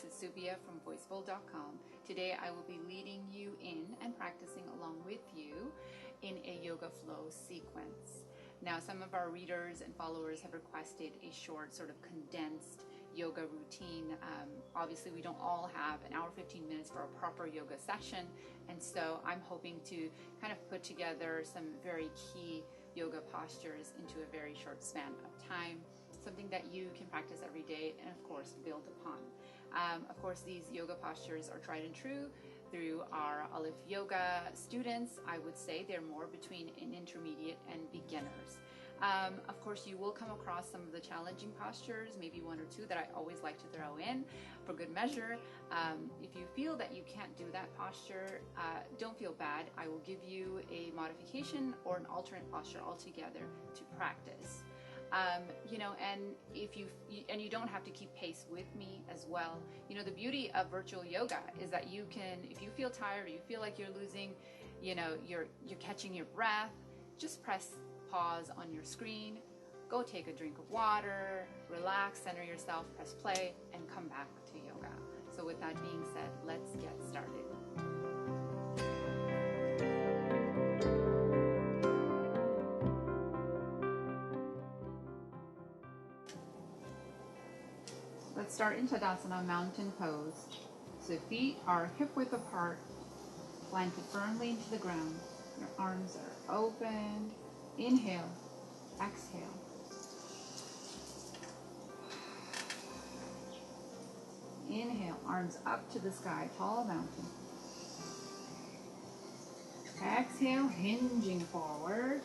is Subia from Voicebowl.com. Today I will be leading you in and practicing along with you in a yoga flow sequence. Now, some of our readers and followers have requested a short, sort of condensed yoga routine. Obviously, we don't all have an hour, 15 minutes for a proper yoga session, and so I'm hoping to kind of put together some very key yoga postures into a very short span of time, something that you can practice every day and of course build upon. Of course, these yoga postures are tried and true through our Aleph Yoga students. I would say they're more between an intermediate and beginners. Of course, you will come across some of the challenging postures, maybe one or two that I always like to throw in for good measure. If you feel that you can't do that posture, don't feel bad. I will give you a modification or an alternate posture altogether to practice. And if you don't have to keep pace with me as well. The beauty of virtual yoga is that you can, if you feel tired or you feel like you're losing, you're catching your breath, just press pause on your screen, go take a drink of water, relax, center yourself, press play, and come back to yoga. So with that being said, let's get started. Let's start in Tadasana, mountain pose. So feet are hip width apart, planted firmly into the ground. Your arms are open. Inhale, exhale. Inhale, arms up to the sky, tall mountain. Exhale, hinging forward,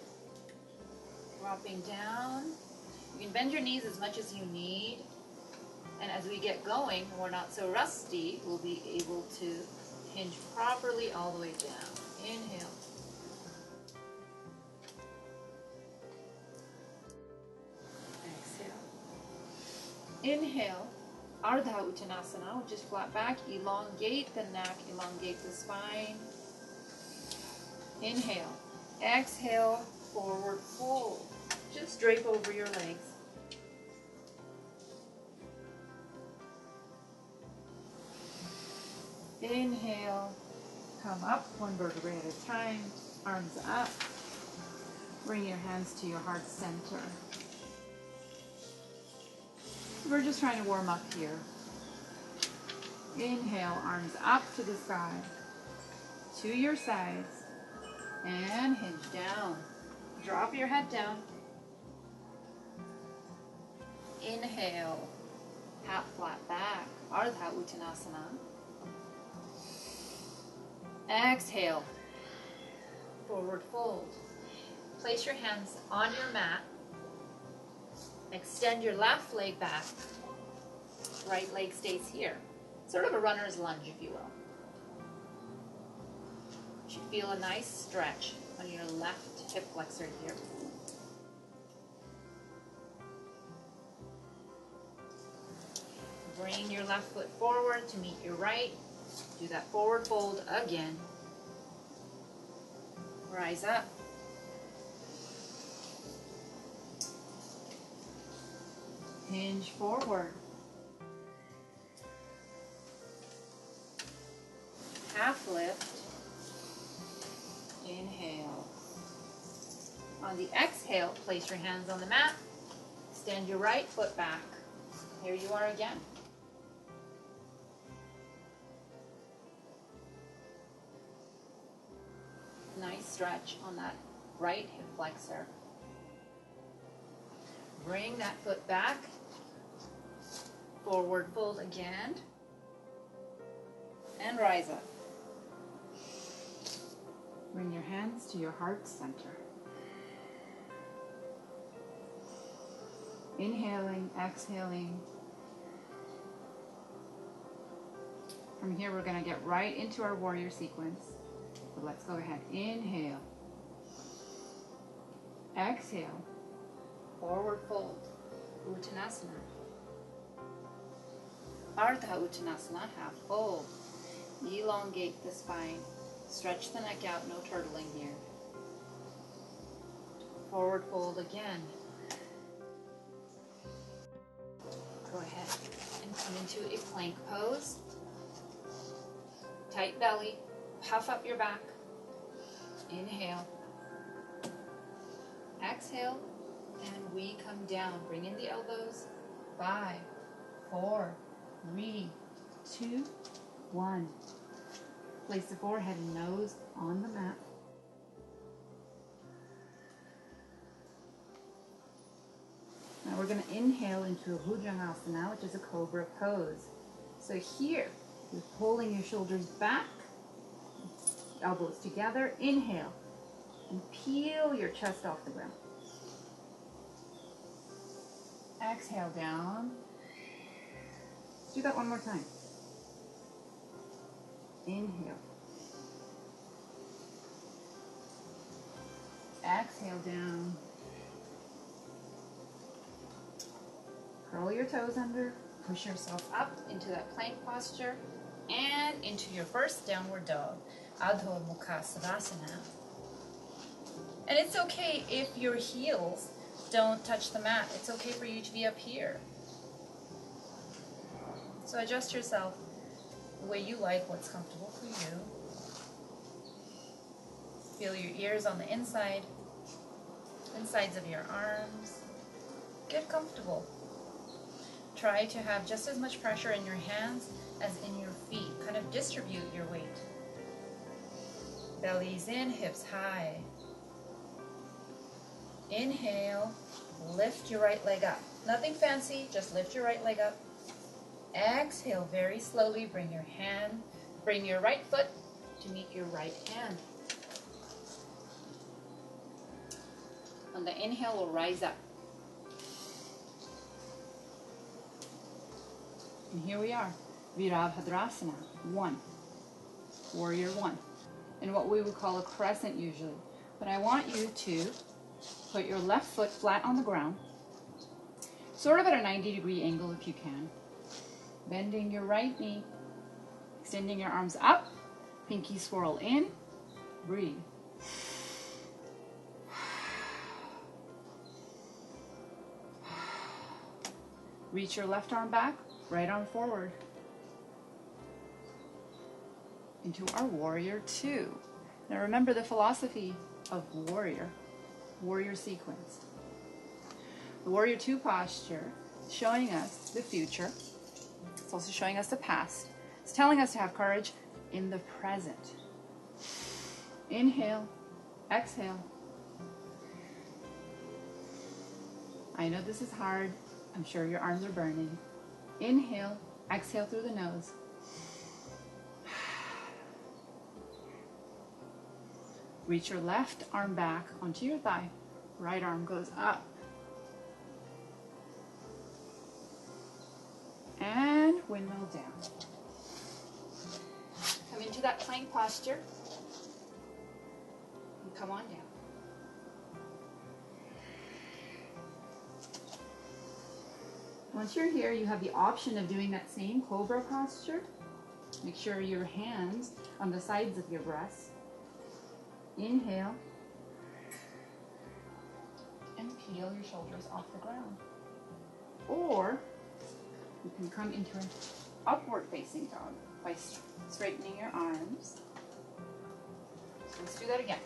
dropping down. You can bend your knees as much as you need. And as we get going, we're not so rusty, we'll be able to hinge properly all the way down. Inhale. Exhale. Inhale, Ardha Uttanasana, which is flat back. Elongate the neck, elongate the spine. Inhale. Exhale, forward fold. Just drape over your legs. Inhale, come up, one vertebrae at a time, arms up. Bring your hands to your heart center. We're just trying to warm up here. Inhale, arms up to the sky, to your sides, and hinge down. Drop your head down. Inhale, half flat back, Ardha Uttanasana. Exhale, forward fold. Place your hands on your mat. Extend your left leg back. Right leg stays here. Sort of a runner's lunge, if you will. You should feel a nice stretch on your left hip flexor here. Bring your left foot forward to meet your right. Do that forward fold again. Rise up. Hinge forward. Half lift. Inhale. On the exhale, place your hands on the mat. Extend your right foot back. Here you are again. Nice stretch on that right hip flexor. Bring that foot back. Forward fold again. And rise up. Bring your hands to your heart center. Inhaling, exhaling. From here, we're going to get right into our warrior sequence. So let's go ahead. Inhale. Exhale. Forward fold. Uttanasana. Ardha Uttanasana, half fold. Elongate the spine. Stretch the neck out, no turtling here. Forward fold again. Go ahead and come Come into a plank pose. Tight belly, puff up your back. Inhale. Exhale, and we come down. Bring in the elbows. 5, 4, 3, 2, 1. Place the forehead and nose on the mat. Now we're going to inhale into a Bhujangasana, which is a cobra pose. So here, you're pulling your shoulders back, elbows together. Inhale, and peel your chest off the ground. Exhale down. Let's do that one more time. Inhale. Exhale down. Curl your toes under. Push yourself up into that plank posture and into your first downward dog, Adho Mukha Savasana. And it's okay if your heels don't touch the mat. It's okay for you to be up here. So adjust yourself the way you like, what's comfortable for you. Feel your ears on the insides of your arms. Get comfortable. Try to have just as much pressure in your hands as in your feet. Kind of distribute your weight. Bellies in, hips high. Inhale, lift your right leg up. Nothing fancy, just lift your right leg up. Exhale, very slowly, bring your right foot to meet your right hand. On the inhale, we'll rise up. And here we are, Virabhadrasana, 1, Warrior 1, in what we would call a crescent usually. But I want you to put your left foot flat on the ground, sort of at a 90-degree angle if you can. Bending your right knee, extending your arms up, pinky swirl in, breathe. Reach your left arm back, right arm forward. Into our Warrior 2. Now remember the philosophy of warrior sequence. The Warrior 2 posture is showing us the future. It's also showing us the past. It's telling us to have courage in the present. Inhale, exhale. I know this is hard. I'm sure your arms are burning. Inhale, exhale through the nose. Reach your left arm back onto your thigh. Right arm goes up. And windmill down. Come into that plank posture. And come on down. Once you're here, you have the option of doing that same cobra posture. Make sure your hands on the sides of your breasts. Inhale. And peel your shoulders off the ground. Or you can come into an upward facing dog by straightening your arms. So let's do that again.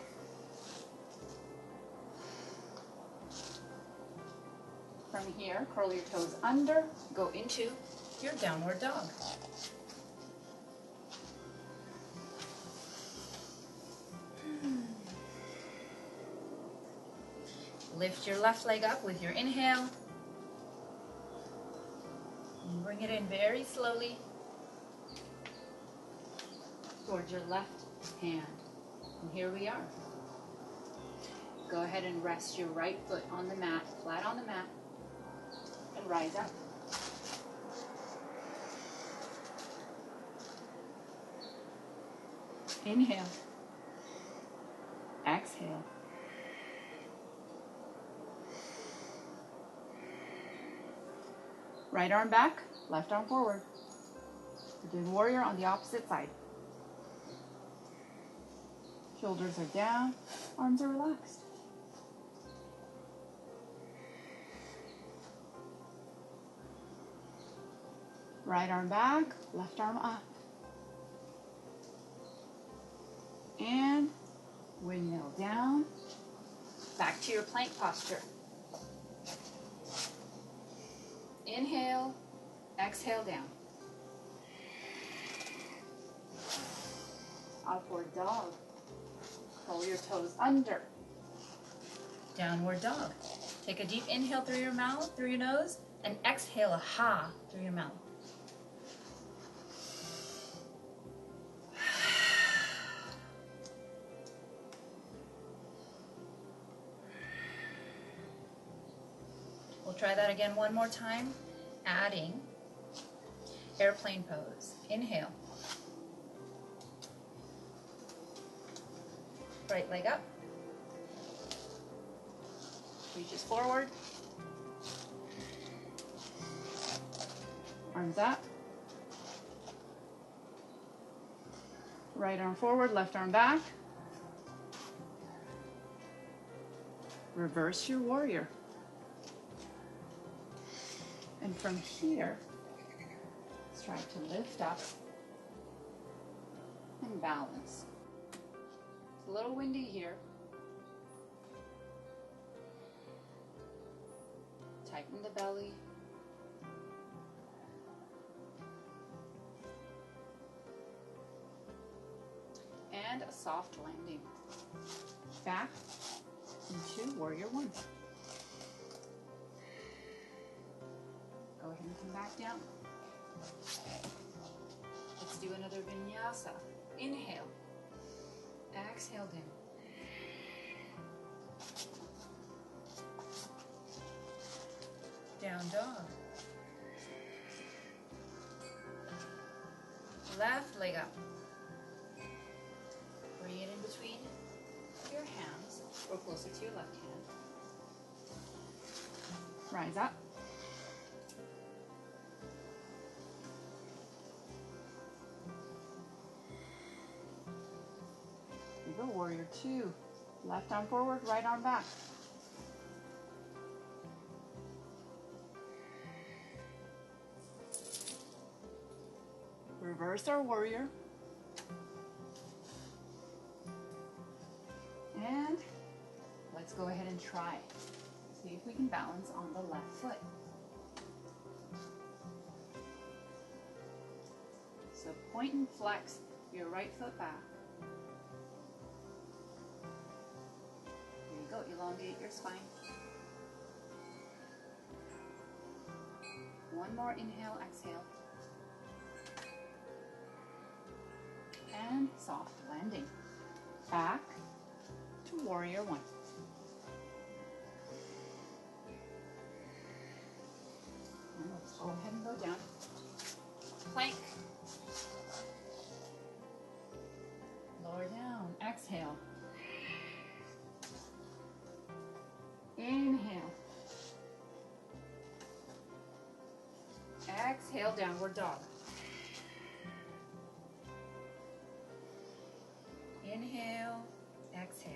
From here, curl your toes under, go into your downward dog. Lift your left leg up with your inhale. And bring it in very slowly towards your left hand. And here we are. Go ahead and rest your right foot on the mat, flat on the mat, and rise up. Inhale. Exhale. Right arm back, left arm forward. We're doing warrior on the opposite side. Shoulders are down, arms are relaxed. Right arm back, left arm up. And windmill down. Back to your plank posture. Inhale, exhale down. Upward dog. Curl your toes under. Downward dog. Take a deep inhale through your mouth, through your nose, and exhale a ha through your mouth. We'll try that again one more time, adding airplane pose. Inhale. Right leg up. Reaches forward. Arms up. Right arm forward, left arm back. Reverse your warrior. And from here, strive to lift up and balance. It's a little windy here. Tighten the belly. And a soft landing. Back into warrior one. Go ahead and come back down. Let's do another vinyasa. Inhale. Exhale down. Down dog. Left leg up. Bring it in between your hands or closer to your left hand. Rise up. We go warrior two. Left arm forward, right arm back. Reverse our warrior. And let's go ahead and try. See if we can balance on the left foot. So point and flex your right foot back. There you go, elongate your spine. One more inhale, exhale. And soft landing. Back to warrior one. And let's go ahead and go down. Plank. Lower down. Exhale. Inhale. Exhale, downward dog. Inhale, exhale.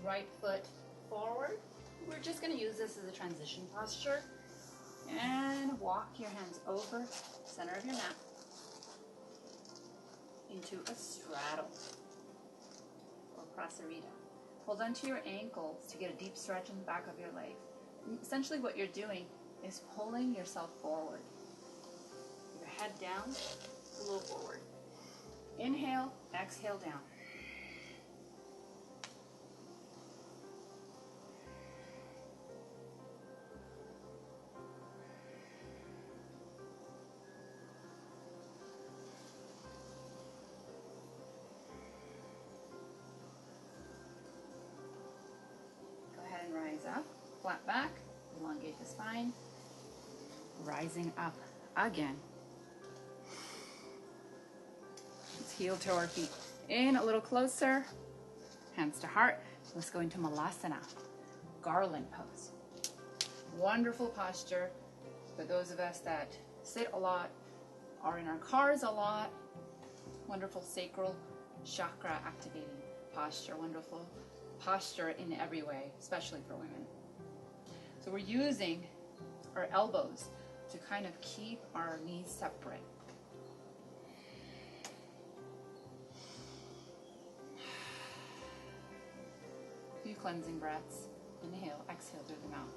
Right foot forward. We're just going to use this as a transition posture. And walk your hands over center of your mat into a straddle or prasarita. Hold onto your ankles to get a deep stretch in the back of your leg. And essentially what you're doing is pulling yourself forward. Your head down, a little forward. Inhale, exhale down. Rise up, flat back, elongate the spine, rising up again. Let's heel to our feet in a little closer, hands to heart. Let's go into Malasana, garland pose. Wonderful posture for those of us that sit a lot, are in our cars a lot. Wonderful sacral chakra activating posture, wonderful posture in every way, especially for women. So we're using our elbows to kind of keep our knees separate. A few cleansing breaths. Inhale, exhale through the mouth.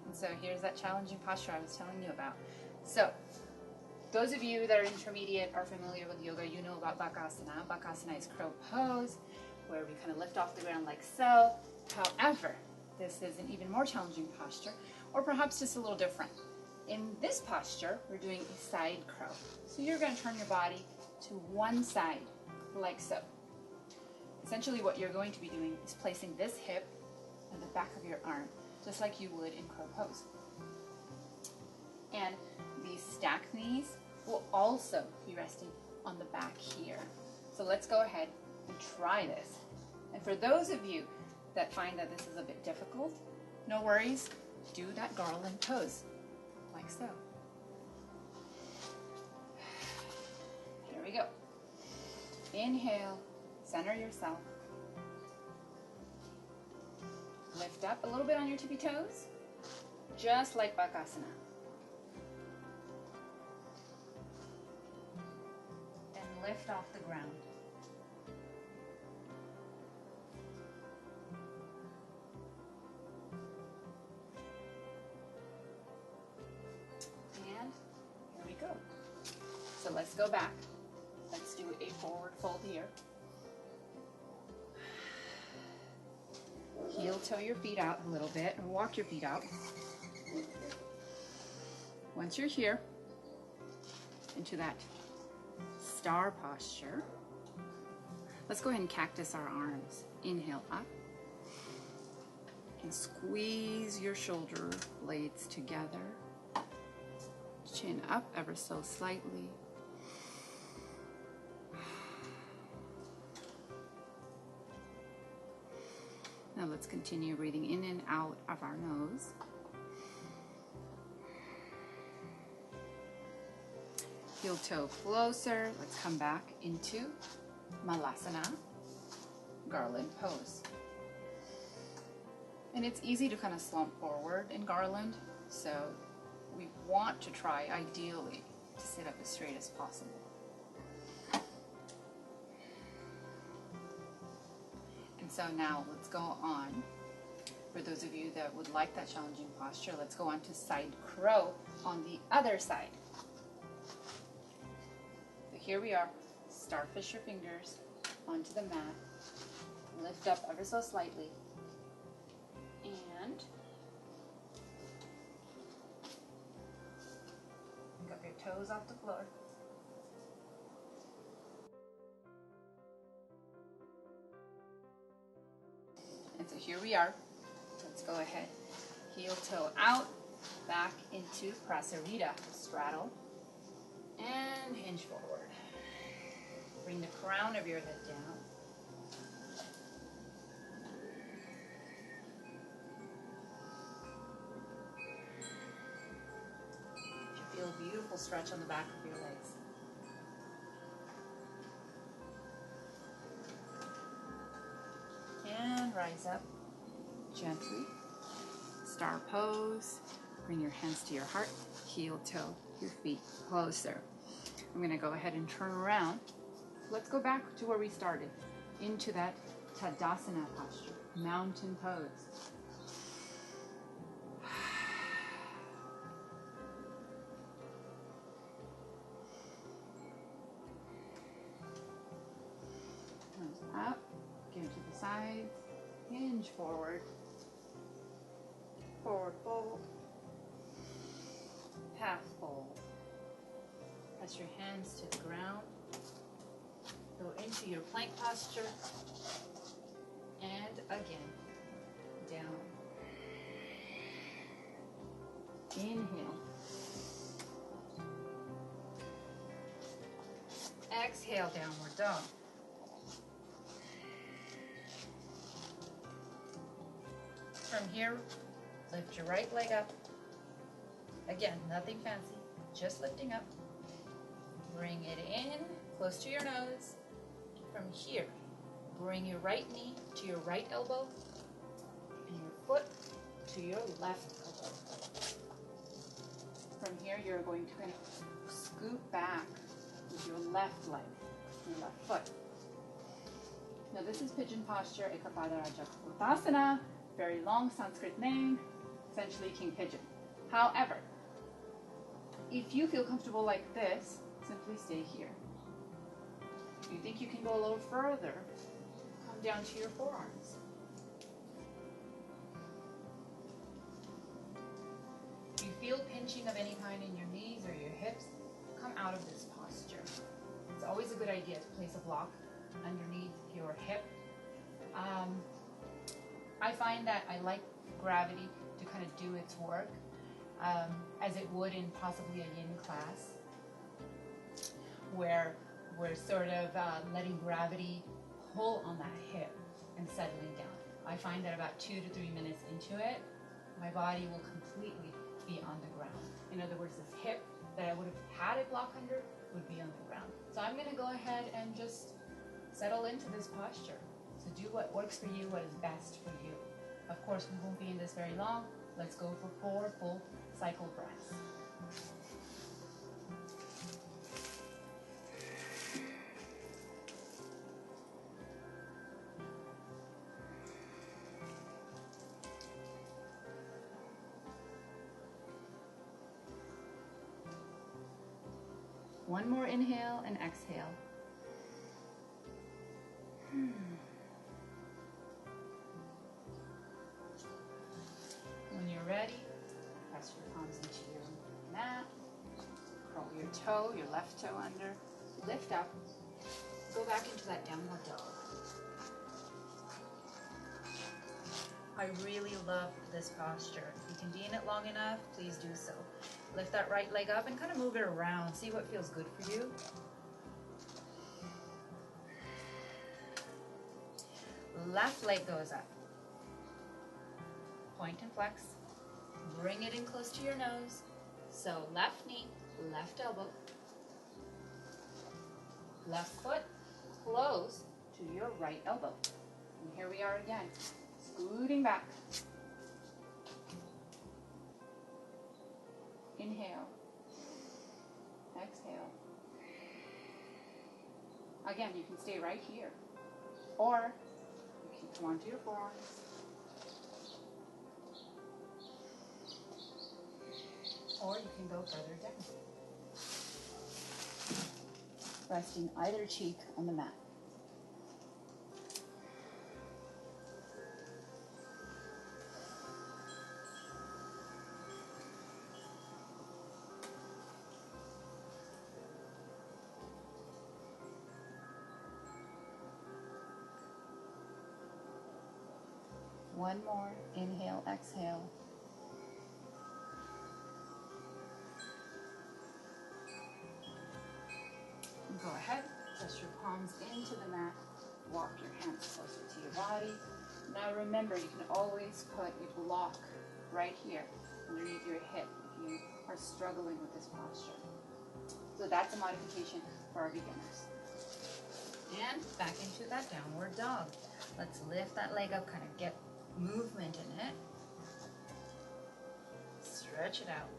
And so here's that challenging posture I was telling you about. So those of you that are intermediate or familiar with yoga, you know about Bakasana. Bakasana is crow pose, where we kind of lift off the ground like so. However, this is an even more challenging posture, or perhaps just a little different. In this posture, we're doing a side crow. So you're going to turn your body to one side, like so. Essentially what you're going to be doing is placing this hip on the back of your arm, just like you would in crow pose. And these stacked knees will also be resting on the back here. So let's go ahead and try this. And for those of you that find that this is a bit difficult, no worries, do that garland pose, like so. Here we go. Inhale, center yourself. Lift up a little bit on your tippy toes, just like Bakasana. And lift off the ground. And here we go. So let's go back. Let's do a forward fold here. Heel toe your feet out a little bit and walk your feet out. Once you're here, into that star posture, let's go ahead and cactus our arms. Inhale up and squeeze your shoulder blades together. Chin up ever so slightly. Now let's continue breathing in and out of our nose. Heel toe closer. Let's come back into Malasana, garland pose. And it's easy to kind of slump forward in garland, so we want to try, ideally, to sit up as straight as possible. So now let's go on. For those of you that would like that challenging posture, let's go on to side crow on the other side. So here we are. Starfish your fingers onto the mat. Lift up ever so slightly. And pick up your toes off the floor. And so here we are. Let's go ahead. Heel toe out, back into Prasarita. Straddle and hinge forward. Bring the crown of your head down. You feel a beautiful stretch on the back of your legs. And rise up gently. Star pose. Bring your hands to your heart. Heel toe your feet closer. I'm going to go ahead and turn around. Let's go back to where we started, into that Tadasana posture, mountain pose. Arms up, give it to the sides, hinge forward, forward fold, half fold. Press your hands to the ground. Go into your plank posture. And again, down. Inhale. Exhale, downward dog. From here, lift your right leg up. Again, nothing fancy, just lifting up. Bring it in, close to your nose. From here, bring your right knee to your right elbow and your foot to your left elbow. From here, you're going to kind of scoot back with your left leg, your left foot. Now this is pigeon posture, Ekapada Raja Uttasana, very long Sanskrit name, essentially king pigeon. However, if you feel comfortable like this, simply stay here. If you think you can go a little further, come down to your forearms. If you feel pinching of any kind in your knees or your hips, come out of this posture. It's always a good idea to place a block underneath your hip. I find that I like gravity to kind of do its work, as it would in possibly a yin class, where we're sort of letting gravity pull on that hip and settling down. I find that about 2 to 3 minutes into it, my body will completely be on the ground. In other words, this hip that I would have had a block under would be on the ground. So I'm going to go ahead and just settle into this posture. So do what works for you, what is best for you. Of course, we won't be in this very long. Let's go for 4 full cycle breaths. One more inhale and exhale. When you're ready, press your palms into your mat. Curl your toe, your left toe under. Lift up. Go back into that downward dog. I really love this posture. If you can be in it long enough, please do so. Lift that right leg up and kind of move it around. See what feels good for you. Left leg goes up. Point and flex. Bring it in close to your nose. So left knee, left elbow. Left foot close to your right elbow. And here we are again. Scooting back. Inhale. Exhale. Again, you can stay right here. Or you can come onto your forearms. Or you can go further down. Resting either cheek on the mat. One more, inhale, exhale. And go ahead, press your palms into the mat, walk your hands closer to your body. Now remember, you can always put a block right here underneath your hip if you are struggling with this posture. So that's a modification for our beginners. And back into that downward dog. Let's lift that leg up, kind of get movement in it. Stretch it out.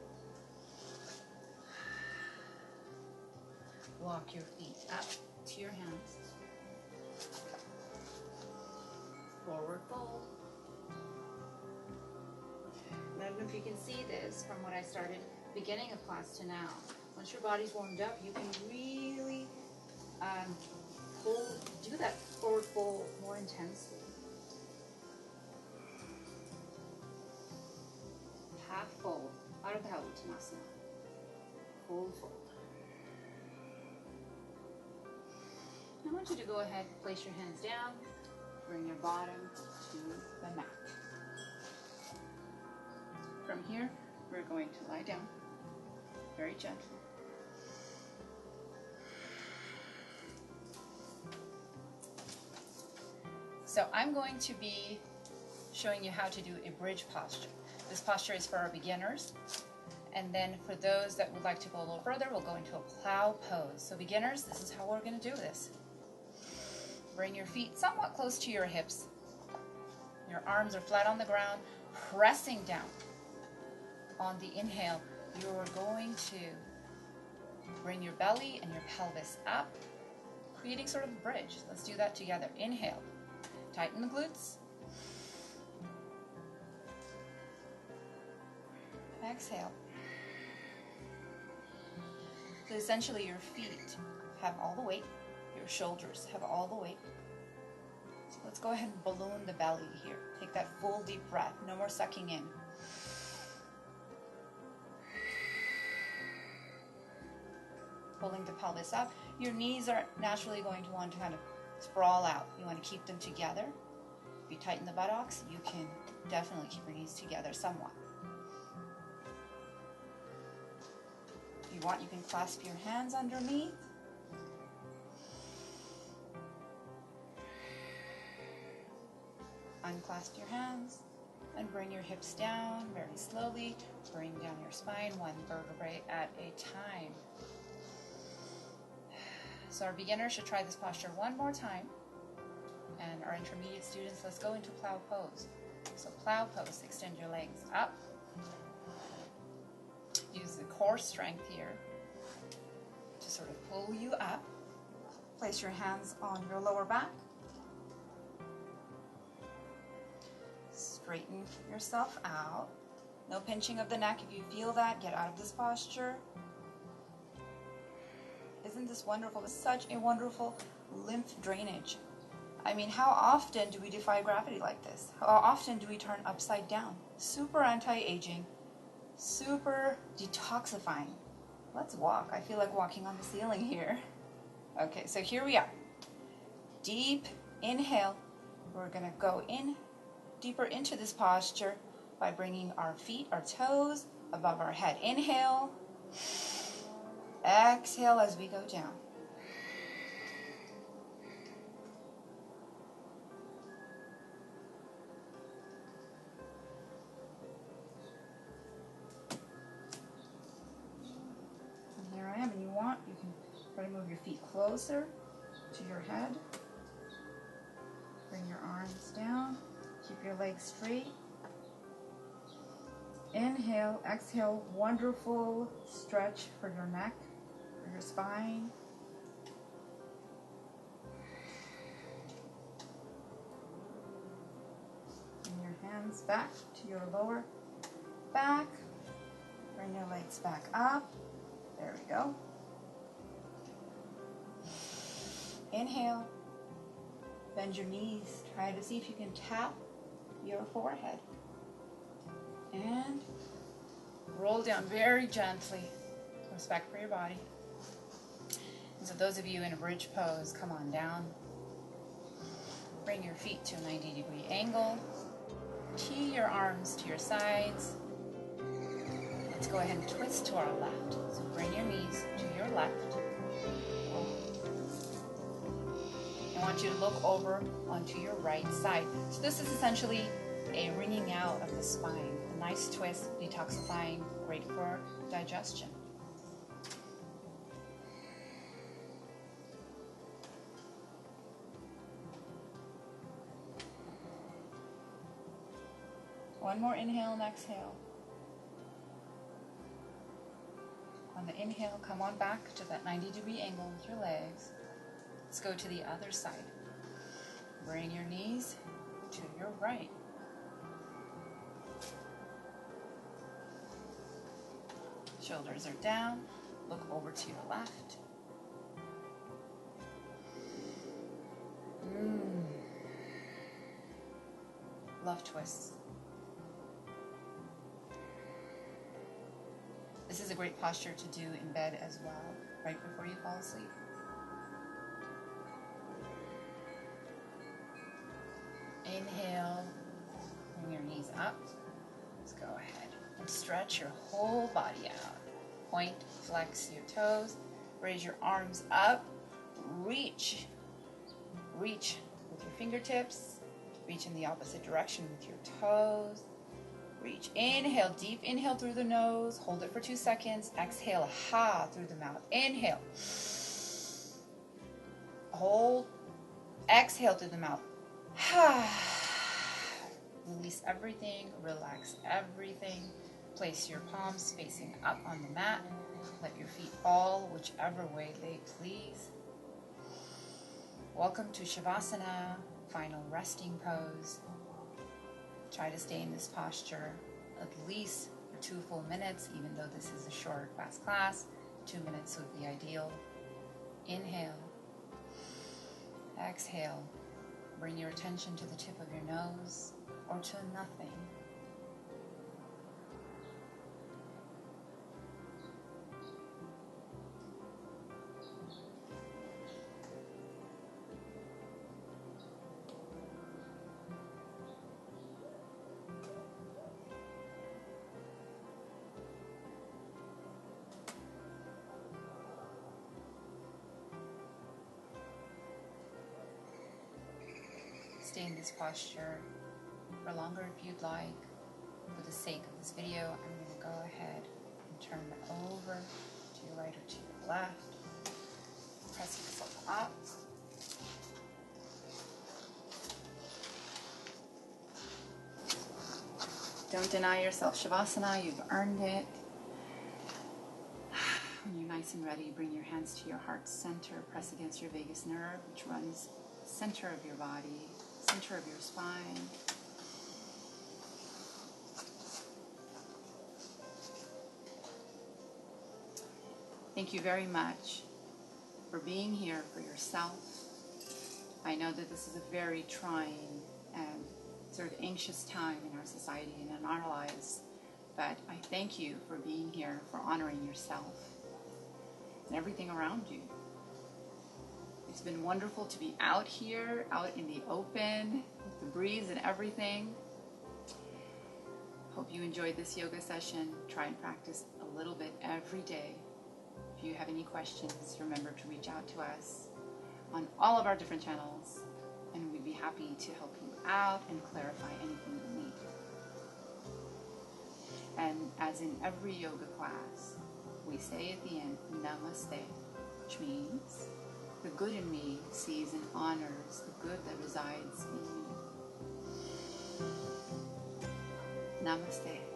Walk your feet up to your hands. Forward fold. I don't know if you can see this from what I started beginning of class to now. Once your body's warmed up, you can really do that forward fold more intensely. Half fold, Ardha Uttanasana. Full fold. I want you to go ahead, place your hands down, bring your bottom to the mat. From here, we're going to lie down, very gently. So I'm going to be showing you how to do a bridge posture. This posture is for our beginners. And then for those that would like to go a little further, we'll go into a plow pose. So beginners, this is how we're going to do this. Bring your feet somewhat close to your hips. Your arms are flat on the ground, pressing down. On the inhale, you're going to bring your belly and your pelvis up, creating sort of a bridge. Let's do that together. Inhale, tighten the glutes. Exhale. So essentially your feet have all the weight, your shoulders have all the weight. So let's go ahead and balloon the belly here. Take that full deep breath, no more sucking in. Pulling the pelvis up. Your knees are naturally going to want to kind of sprawl out. You want to keep them together. If you tighten the buttocks, you can definitely keep your knees together somewhat. If you want, you can clasp your hands underneath. Unclasp your hands and bring your hips down very slowly. Bring down your spine one vertebrae at a time. So our beginners should try this posture one more time. And our intermediate students, let's go into plow pose. So plow pose, extend your legs up. Use the core strength here to sort of pull you up. Place your hands on your lower back. Straighten yourself out. No pinching of the neck. If you feel that, get out of this posture. Isn't this wonderful? It's such a wonderful lymph drainage. I mean, how often do we defy gravity like this? How often do we turn upside down? Super anti-aging, super detoxifying. Let's walk. I feel like walking on the ceiling here. Okay, so here we are. Deep inhale. We're going to go in deeper into this posture by bringing our feet, our toes above our head. Inhale. Exhale as we go down. And here I am, and you can try to move your feet closer to your head. Bring your arms down. Keep your legs straight. Inhale, exhale, wonderful stretch for your neck, for your spine. Bring your hands back to your lower back. Bring your legs back up. There we go. Inhale. Bend your knees. Try to see if you can tap your forehead. And roll down very gently. Respect for your body. And so those of you in a bridge pose, come on down. Bring your feet to a 90-degree angle. Tee your arms to your sides. Let's go ahead and twist to our left. So bring your knees to your left. I want you to look over onto your right side. So this is essentially a wringing out of the spine. A nice twist, detoxifying, great for digestion. One more inhale and exhale. On the inhale, come on back to that 90-degree angle with your legs. Let's go to the other side. Bring your knees to your right. Shoulders are down. Look over to your left. Love twists. This is a great posture to do in bed as well, right before you fall asleep. Inhale, bring your knees up. Let's go ahead and stretch your whole body out. Point, flex your toes, raise your arms up, reach with your fingertips, Reach in the opposite direction with your toes. Reach. Inhale, deep inhale through the nose. Hold it for 2 seconds. Exhale, ha, through the mouth. Inhale. Hold. Exhale through the mouth. Ha. Release everything. Relax everything. Place your palms facing up on the mat. Let your feet fall whichever way they please. Welcome to Shavasana, final resting pose. Try to stay in this posture at least for 2 full minutes, even though this is a short, fast class. 2 minutes would be ideal. Inhale. Exhale. Bring your attention to the tip of your nose or to nothing. Stay in this posture for longer if you'd like. For the sake of this video, I'm going to go ahead and turn over to your right or to your left. Press yourself up. Don't deny yourself Shavasana, you've earned it. When you're nice and ready, bring your hands to your heart center. Press against your vagus nerve, which runs center of your body, center of your spine. Thank you very much for being here for yourself. I know that this is a very trying and sort of anxious time in our society and in our lives, but I thank you for being here, for honoring yourself and everything around you. It's been wonderful to be out here, out in the open, with the breeze and everything. Hope you enjoyed this yoga session. Try and practice a little bit every day. If you have any questions, remember to reach out to us on all of our different channels, and we'd be happy to help you out and clarify anything you need. And as in every yoga class, we say at the end, Namaste, which means the good in me sees and honors the good that resides in me. Namaste.